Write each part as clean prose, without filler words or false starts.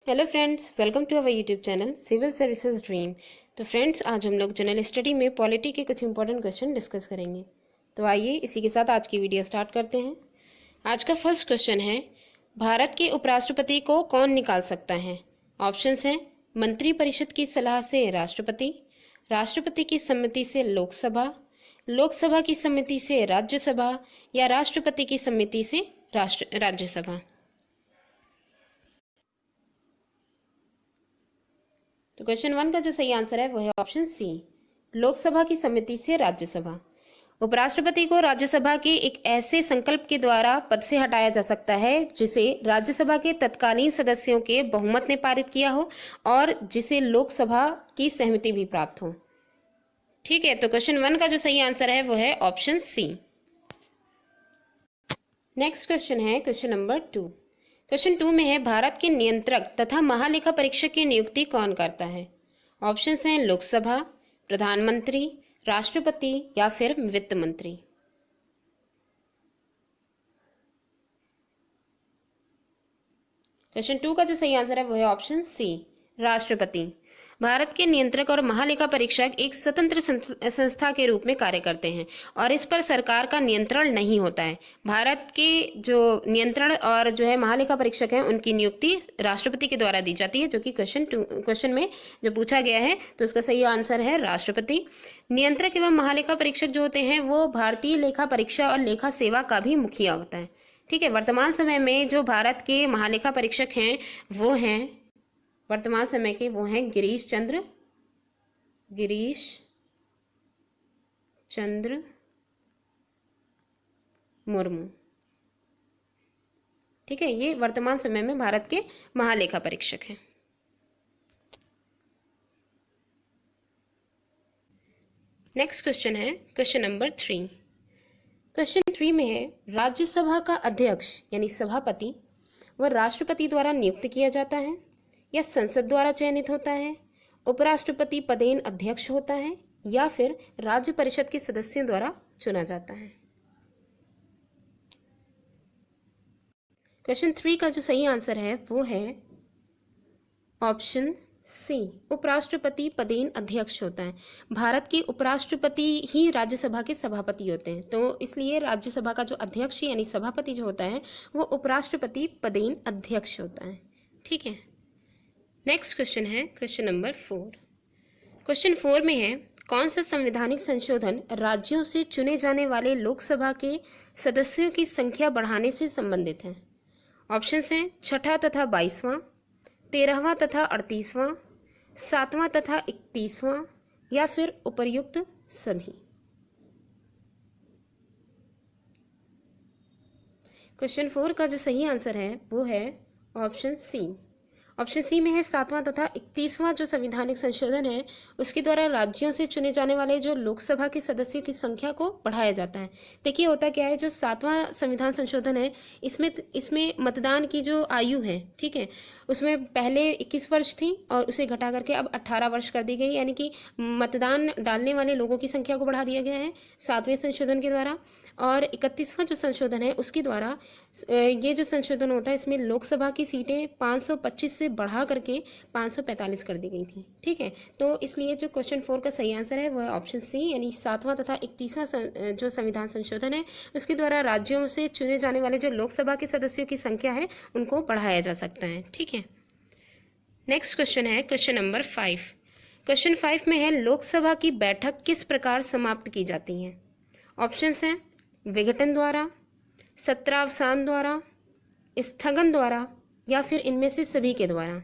Hello friends, welcome to our YouTube channel civil services dream. तो friends, आज हम लोग जनरल स्टडी में पॉलिटी के कुछ इंपॉर्टेंट क्वेश्चन डिस्कस करेंगे। तो आइए इसी के साथ आज की वीडियो स्टार्ट करते हैं। आज का फर्स्ट क्वेश्चन है, भारत के उपराष्ट्रपति को कौन निकाल सकता है? ऑप्शंस हैं मंत्रिपरिषद की सलाह से राष्ट्रपति, राष्ट्रपति की सम्मति से लोकसभा, लोकसभा की सम्मति से राज्यसभा या राष्ट्रपति की सम्मति से राज्यसभा। तो क्वेश्चन 1 का जो सही आंसर है वो है ऑप्शन सी, लोकसभा की सम्मति से राज्यसभा। उपराष्ट्रपति को राज्यसभा के एक ऐसे संकल्प के द्वारा पद से हटाया जा सकता है जिसे राज्यसभा के तत्कालीन सदस्यों के बहुमत ने पारित किया हो और जिसे लोकसभा की सहमति भी प्राप्त हो। ठीक है, तो क्वेश्चन 1 का जो सही आंसर है वो है ऑप्शन सी। नेक्स्ट क्वेश्चन है क्वेश्चन नंबर 2। क्वेश्चन 2 में है, भारत के नियंत्रक तथा महालेखा परीक्षक की नियुक्ति कौन करता है? ऑप्शंस हैं लोकसभा, प्रधानमंत्री, राष्ट्रपति या फिर वित्त मंत्री। क्वेश्चन 2 का जो सही आंसर है वो है ऑप्शन सी, राष्ट्रपति। भारत के नियंत्रक और महालेखा परीक्षक एक स्वतंत्र संस्था के रूप में कार्य करते हैं और इस पर सरकार का नियंत्रण नहीं होता है। भारत के जो नियंत्रण और जो है महालेखा परीक्षक हैं उनकी नियुक्ति राष्ट्रपति के द्वारा दी जाती है, जो कि क्वेश्चन में जो पूछा गया है तो उसका सही आंसर है राष्ट्रपति। नियंत्रक एवं महालेखा परीक्षक जो होते हैं वो भारतीय लेखा परीक्षा और लेखा सेवा का भी मुखिया होता है। ठीक है, वर्तमान समय में जो भारत के महालेखा परीक्षक हैं वो हैं वर्तमान समय के वो हैं गिरीश चंद्र मुर्मू। ठीक है, ये वर्तमान समय में भारत के महालेखा परीक्षक हैं। नेक्स्ट क्वेश्चन है क्वेश्चन नंबर 3। क्वेश्चन 3 में है, राज्यसभा का अध्यक्ष यानी सभापति वह राष्ट्रपति द्वारा नियुक्त किया जाता है या संसद द्वारा चयनित होता है, उपराष्ट्रपति पदेन अध्यक्ष होता है या फिर राज्य परिषद के सदस्यों द्वारा चुना जाता है। क्वेश्चन 3 का जो सही आंसर है वो है ऑप्शन सी, उपराष्ट्रपति पदेन अध्यक्ष होता है। भारत के उपराष्ट्रपति ही राज्यसभा के सभापति होते हैं, तो इसलिए राज्यसभा का जो अध्यक्ष यानी सभापति जो होता है वो उपराष्ट्रपति पदेन अध्यक्ष होता है। ठीक है, नेक्स्ट क्वेश्चन है क्वेश्चन नंबर 4। क्वेश्चन 4 में है, कौन सा संवैधानिक संशोधन राज्यों से चुने जाने वाले लोकसभा के सदस्यों की संख्या बढ़ाने से संबंधित है? ऑप्शंस हैं 6वां तथा 22वां, 13वां तथा 38वां, 7वां तथा 31वां या फिर उपर्युक्त सभी। क्वेश्चन 4 का जो सही आंसर है वो है ऑप्शन सी। ऑप्शन सी में है 7वां तथा 31वां जो संवैधानिक संशोधन है उसके द्वारा राज्यों से चुने जाने वाले जो लोकसभा के सदस्यों की संख्या को बढ़ाया जाता है। देखिए होता क्या है, जो 7वां संविधान संशोधन है इसमें मतदान की जो आयु है, ठीक है, उसमें पहले 21 वर्ष थी और उसे घटा करके अब 18 वर्ष कर दी गई, यानी कि मतदान डालने वाले लोगों की संख्या को बढ़ा दिया गया है 7वें संशोधन के द्वारा। और 31वां जो संशोधन है उसके द्वारा ये जो संशोधन होता है इसमें लोकसभा की सीटें 525 से बढ़ा करके 545 कर दी गई थी। ठीक है, तो इसलिए जो क्वेश्चन 4 का सही आंसर है वो है ऑप्शन सी, यानी 7वां तथा 31वां जो संविधान संशोधन है उसके द्वारा राज्यों से चुने जाने वाले जो लोकसभा के सदस्यों की संख्या है उनको बढ़ाया जा सकता है। ठीक है, नेक्स्ट क्वेश्चन है क्वेश्चन नंबर 5। क्वेश्चन 5 में है, लोकसभा की बैठक किस प्रकार समाप्त की जाती है? ऑप्शंस हैं विघटन द्वारा, सत्रावसान द्वारा, स्थगन द्वारा या फिर इनमें से सभी के द्वारा।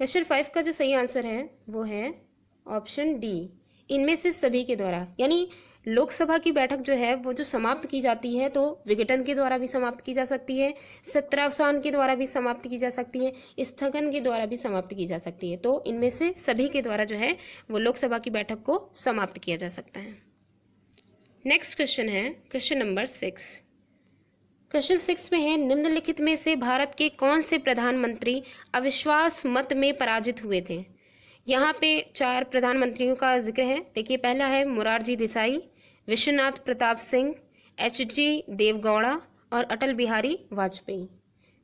क्वेश्चन 5 का जो सही आंसर है वो है ऑप्शन डी, इनमें से सभी के द्वारा। यानी लोकसभा की बैठक जो है वो जो समाप्त की जाती है तो विघटन के द्वारा भी समाप्त की जा सकती है, सत्रावसान के द्वारा भी समाप्त की जा सकती है, स्थगन के द्वारा भी समाप्त की जा सकती है। तो इनमें से सभी के द्वारा जो है वो लोकसभा की बैठक को समाप्त किया जा सकता है। नेक्स्ट क्वेश्चन है क्वेश्चन नंबर 6। क्वेश्चन 6 में है, निम्नलिखित में से भारत के कौन से प्रधानमंत्री अविश्वास मत में पराजित हुए थे? यहाँ पे 4 प्रधानमंत्रियों का जिक्र है। देखिए, पहला है मोरारजी देसाई, विश्वनाथ प्रताप सिंह, एच.डी. देवगौड़ा और अटल बिहारी वाजपेयी।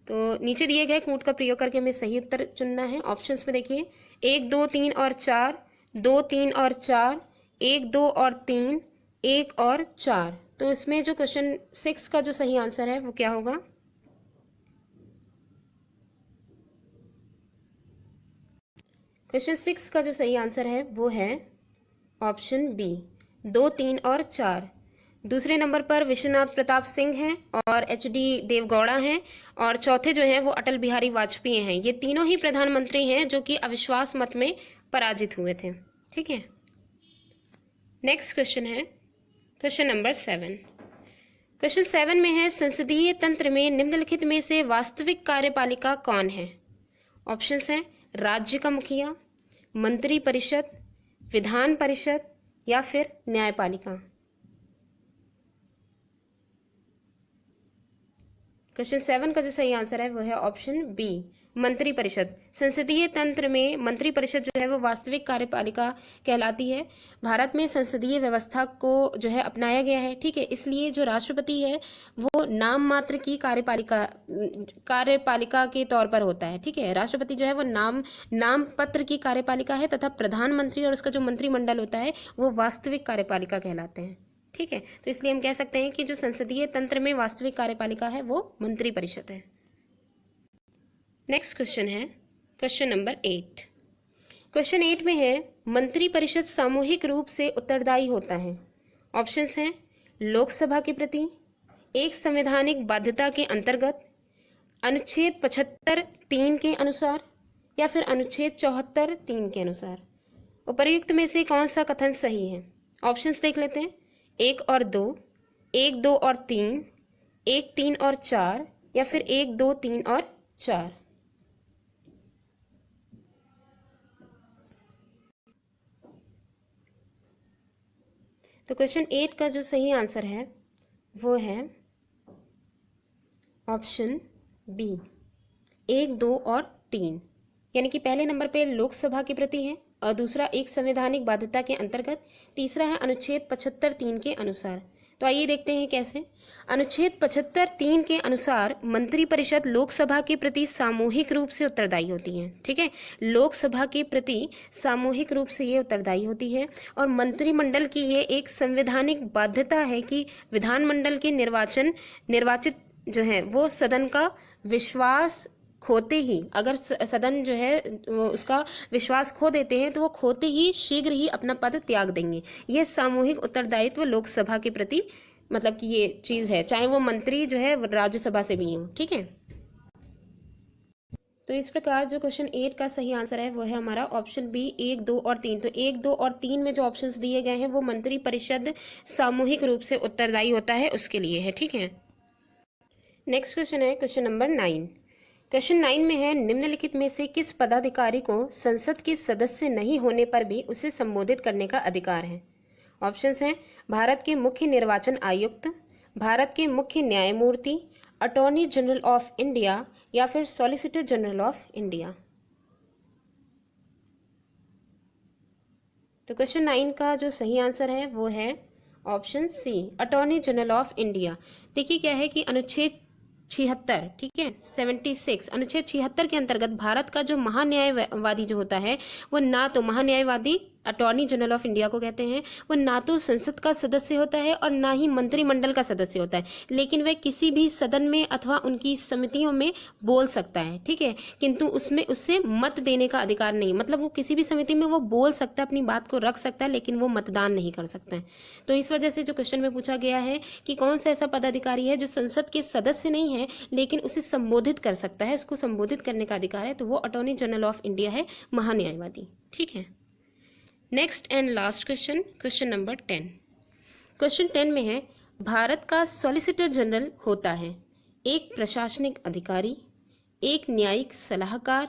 तो नीचे दिए गए कूट का प्रयोग करके हमें सही उत्तर चुनना है। ऑप्शंस में देखिए 1 2 3 और 4, 2 3 और 4, 1 2 और 3, 1 और 4। तो इसमें जो क्वेश्चन 6 का जो सही आंसर है वो क्या होगा? क्वेश्चन 6 का जो सही आंसर है वो है ऑप्शन बी, 2 3 और 4। दूसरे नंबर पर विश्वनाथ प्रताप सिंह हैं और HD देवगौड़ा हैं, और चौथे जो हैं वो अटल बिहारी वाजपेयी हैं। ये तीनों ही प्रधानमंत्री हैं जो कि अविश्वास मत में पराजित हुए थे। ठीक है, नेक्स्ट क्वेश्चन है क्वेश्चन नंबर 7। क्वेश्चन 7 में है संसदीय तंत्र में निम्नलिखित में से वास्तविक कार्यपालिका कौन है? ऑप्शंस हैं राज्य का मुखिया, मंत्री परिषद, विधान परिषद या फिर न्यायपालिका। क्वेश्चन 7 का जो सही आंसर है वो है ऑप्शन बी, मंत्री परिषद। संसदीय तंत्र में मंत्री परिषद जो है वो वास्तविक कार्यपालिका कहलाती है। भारत में संसदीय व्यवस्था को जो है अपनाया गया है। ठीक है, इसलिए जो राष्ट्रपति है वो नाम मात्र की कार्यपालिका के तौर पर होता है। ठीक है, राष्ट्रपति जो है वो नाम पत्र की कार्यपालिका है, तथा प्रधानमंत्री और उसका जो मंत्रिमंडल होता है वो वास्तविक कार्यपालिका कहलाते हैं। ठीक है, तो इसलिए हम कह सकते हैं कि जो संसदीय तंत्र में वास्तविक कार्यपालिका है वो मंत्री परिषद है। नेक्स्ट क्वेश्चन है क्वेश्चन नंबर 8। क्वेश्चन 8 में है मंत्री परिषद सामूहिक रूप से उत्तरदायी होता है। ऑप्शंस हैं लोकसभा के प्रति, एक संवैधानिक बाध्यता के अंतर्गत, अनुच्छेद 75(3) के अनुसार या फिर अनुच्छेद 74(3) के अनुसार। उपर्युक्त में से कौन सा कथन सही है? ऑप्शंस देख लेते हैं 1 और 2, 1 2 और 3, 1 3 और 4 या फिर 1 2 3 और 4। तो क्वेश्चन 8 का जो सही आंसर है वो है ऑप्शन बी, 1 2 और 3। यानी कि पहले नंबर पे लोकसभा के प्रति है, और दूसरा एक संवैधानिक बाध्यता के अंतर्गत, तीसरा है अनुच्छेद 75(3) के अनुसार। तो आइए देखते हैं कैसे। अनुच्छेद 75(3) के अनुसार मंत्रिपरिषद लोकसभा के प्रति सामूहिक रूप से उत्तरदायी होती है। ठीक है, लोकसभा के प्रति सामूहिक रूप से ये उत्तरदायी होती है, और मंत्रिमंडल की ये एक संवैधानिक बाध्यता है कि विधानमंडल के निर्वाचित जो है वो सदन का विश्वास खोते ही, अगर सदन जो है वो उसका विश्वास खो देते हैं तो वो खोते ही शीघ्र ही अपना पद त्याग देंगे। ये सामूहिक उत्तरदायित्व लोकसभा के प्रति मतलब कि ये चीज़ है, चाहे वो मंत्री जो है राज्यसभा से भी हों। ठीक है, तो इस प्रकार जो क्वेश्चन 8 का सही आंसर है वो है हमारा ऑप्शन बी, 1 2 और 3। तो 1 2 और 3 में जो ऑप्शंस दिए गए हैं वो मंत्री परिषद सामूहिक रूप से उत्तरदायी होता है उसके लिए है। ठीक है, नेक्स्ट क्वेश्चन है क्वेश्चन नंबर 9। क्वेश्चन 9 में है निम्नलिखित में से किस पदाधिकारी को संसद के सदस्य नहीं होने पर भी उसे संबोधित करने का अधिकार है? ऑप्शंस हैं भारत के मुख्य निर्वाचन आयुक्त, भारत के मुख्य न्यायमूर्ति, अटॉर्नी जनरल ऑफ इंडिया या फिर सॉलिसिटर जनरल ऑफ इंडिया। तो क्वेश्चन 9 का जो सही आंसर है वो है option C, attorney general of India. देखिए क्या है कि अनुच्छेद 76, ठीक है 76, अनुच्छेद 76 के अंतर्गत भारत का जो महान्यायवादी जो होता है वो ना तो महान्यायवादी अटॉर्नी जनरल ऑफ इंडिया को कहते हैं, वो ना तो संसद का सदस्य होता है और ना ही मंत्रिमंडल का सदस्य होता है, लेकिन वह किसी भी सदन में अथवा उनकी समितियों में बोल सकता है। ठीक है, किंतु उसमें उससे मत देने का अधिकार नहीं, मतलब वो किसी भी समिति में वो बोल सकता है, अपनी बात को रख सकता है, लेकिन वो मतदान नहीं कर सकता है। तो इस वजह से जो क्वेश्चन में पूछा गया है कि कौन सा ऐसा पदाधिकारी है जो संसद के सदस्य नहीं है लेकिन उसे संबोधित कर सकता है, उसको संबोधित करने का अधिकार है, तो वो अटॉर्नी जनरल ऑफ इंडिया है, महान्यायवादी। ठीक है, next and last question, question number 10। Question 10 में है भारत का सॉलिसिटर जनरल होता है एक प्रशासनिक अधिकारी, एक न्यायिक सलाहकार,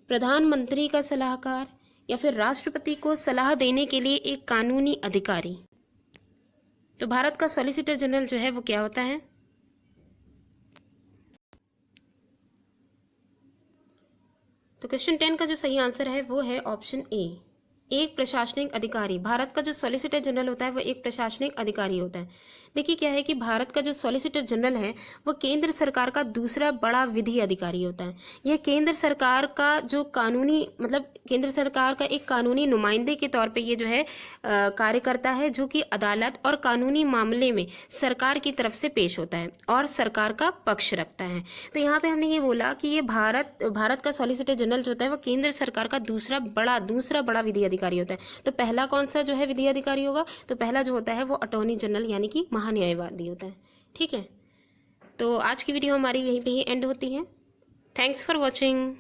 प्रधानमंत्री का सलाहकार या फिर राष्ट्रपति को सलाह देने के लिए एक कानूनी अधिकारी। तो भारत का सॉलिसिटर जनरल जो है वो क्या होता है? तो क्वेश्चन 10 का जो सही आंसर है वो है ऑप्शन ए, एक प्रशासनिक अधिकारी। भारत का जो सॉलिसिटर जनरल होता है वो एक प्रशासनिक अधिकारी होता है। देखिए क्या है कि भारत का जो सॉलिसिटर जनरल है वो केंद्र सरकार का दूसरा बड़ा विधि अधिकारी होता है। यह केंद्र सरकार का जो कानूनी मतलब केंद्र सरकार का एक कानूनी नुमाइंदे के तौर पे ये जो है कार्य करता है, जो कि अदालत और कानूनी मामले में सरकार की तरफ से पेश होता है और सरकार का पक्ष रखता है। तो यहाँ पे हमने ये बोला कि ये भारत का सॉलिसिटर जनरल जो होता है वो केंद्र सरकार का दूसरा बड़ा विधि अधिकारी होता है। तो पहला कौन सा जो है विधि अधिकारी होगा, तो पहला जो होता है वो अटॉर्नी जनरल यानी कि महान्यायवादी होता है। ठीक है, तो आज की वीडियो हमारी यहीं पे ही एंड होती है। Thanks for watching.